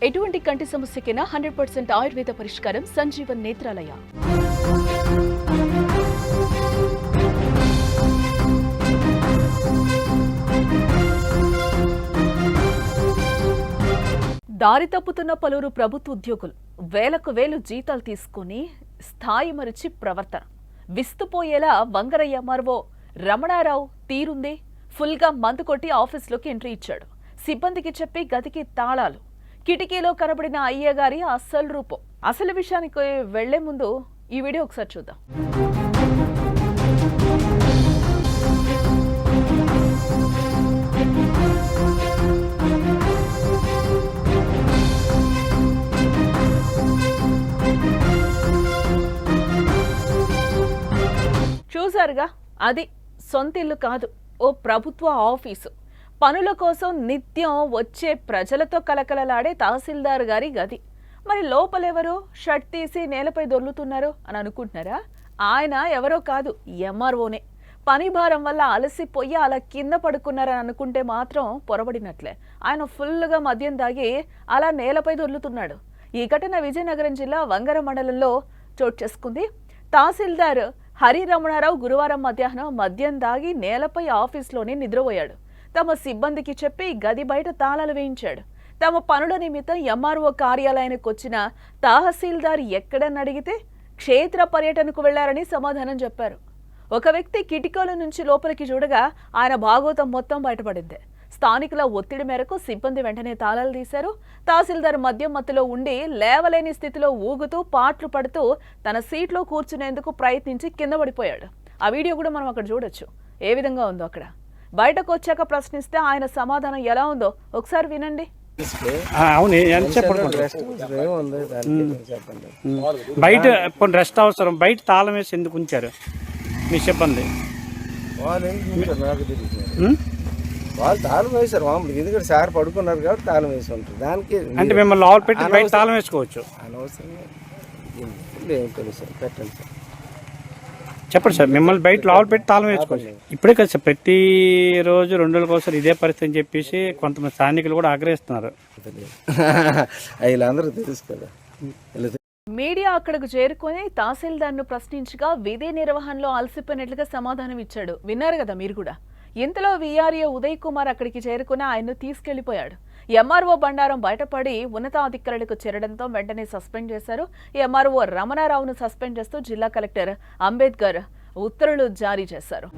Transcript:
ఎటువంటి కంటి సమస్యకైనా 100% ఆయుర్వేద పరిష్కారం సంజీవన్ నేత్రాలయ. దారి తప్పుతున్న పలువురు ప్రభుత్వ ఉద్యోగులు వేలకు వేలు జీతాలు తీసుకుని స్థాయి మరిచి ప్రవర్తన విస్తుపోయేలా వంగరయ్య మర్వో రమణారావు తీరుంది. ఫుల్గా మందు కొట్టి ఆఫీస్లోకి ఎంట్రీ ఇచ్చాడు. సిబ్బందికి చెప్పి గదికి తాళాలు. కిటికీలో కనబడిన అయ్యగారి అసలు రూపం. అసలు విషయానికి వెళ్లే ముందు ఈ వీడియో ఒకసారి చూద్దాం. చూసారుగా, అది సొంత ఇల్లు కాదు, ఓ ప్రభుత్వ ఆఫీసు. పనుల కోసం నిత్యం వచ్చే ప్రజలతో కలకలలాడే తహసీల్దార్ గారి గది. మరి లోపలెవరో షర్ట్ తీసి నేలపై దొర్లుతున్నారు అని అనుకుంటున్నారా? ఆయన ఎవరో కాదు, ఎంఆర్ఓనే. పని భారం వల్ల అలసిపోయి అలా కింద పడుకున్నారని అనుకుంటే మాత్రం పొరబడినట్లే. ఆయన ఫుల్గా మద్యం దాగి అలా నేలపై దొర్లుతున్నాడు. ఈ ఘటన విజయనగరం జిల్లా వంగర మండలంలో చోటు చేసుకుంది. తహసీల్దార్ హరి రమణారావు గురువారం మధ్యాహ్నం మద్యం దాగి నేలపై ఆఫీస్లోనే నిద్రపోయాడు. తమ సిబ్బందికి చెప్పి గది బయట తాళాలు వేయించాడు. తమ పనుల నిమిత్తం ఎంఆర్ఓ కార్యాలయానికి వచ్చిన తహసీల్దార్ ఎక్కడని అడిగితే క్షేత్ర పర్యటనకు వెళ్లారని సమాధానం చెప్పారు. ఒక వ్యక్తి కిటికీల నుంచి లోపలికి చూడగా ఆయన భాగోతం మొత్తం బయటపడింది. స్థానికుల ఒత్తిడి మేరకు సిబ్బంది వెంటనే తాళాలు తీశారు. తహసీల్దార్ మద్యం మత్తులో ఉండి లేవలేని స్థితిలో ఊగుతూ పాట్లు పడుతూ తన సీట్లో కూర్చునేందుకు ప్రయత్నించి కింద పడిపోయాడు. ఆ వీడియో కూడా మనం అక్కడ చూడొచ్చు, ఏ విధంగా ఉందో. అక్కడ బయటకు వచ్చాక ప్రశ్నిస్తే ఆయన సమాధానం ఎలా ఉందో ఒకసారి వినండి. బయట రెస్ట్ అవసరం, బయట తాళం వేసి ఎందుకు ఉంచారు మీ సిబ్బంది? వాళ్ళు తాళం వేశారు మామూలుగా, ఎందుకంటే సార్ పడుకున్నారు కాబట్టి తాళం వేసి ఉంటుంది. దానికి అంటే మిమ్మల్ని లోపల పెట్టి బయట తాళం వేసుకోవచ్చు. అనవసరంగా ఏం తెలుసు సార్, పెట్టండి సార్, చెప్పండి సార్. మిమ్మల్ని బయట లోపల పెట్టి తాళం వేసుకోవచ్చు. ఇప్పుడే కదా సార్, ప్రతి రోజు 2 రోజుల కోసం ఇదే పరిస్థితి అని చెప్పేసి కొంతమంది స్థానికులు కూడా ఆగ్రహిస్తున్నారు. వీళ్ళందరూ తెలుసు కదా. మీడియా అక్కడకు చేరుకొని తహసీల్దార్ను ప్రశ్నించగా విధి నిర్వహణలో అలసిపోయినట్లుగా సమాధానం ఇచ్చాడు. విన్నారు కదా మీరు కూడా. ఇంతలో వీఆర్ఏ ఉదయ్ కుమార్ అక్కడికి చేరుకుని ఆయన్ను తీసుకెళ్లిపోయాడు. ఎంఆర్ఓ బండారం బయటపడి ఉన్నతాధికారులకు చేరడంతో వెంటనే సస్పెండ్ చేశారు. ఎంఆర్ఓ రమణారావును సస్పెండ్ చేస్తూ జిల్లా కలెక్టర్ అంబేద్కర్ ఉత్తర్వులు జారీ చేశారు.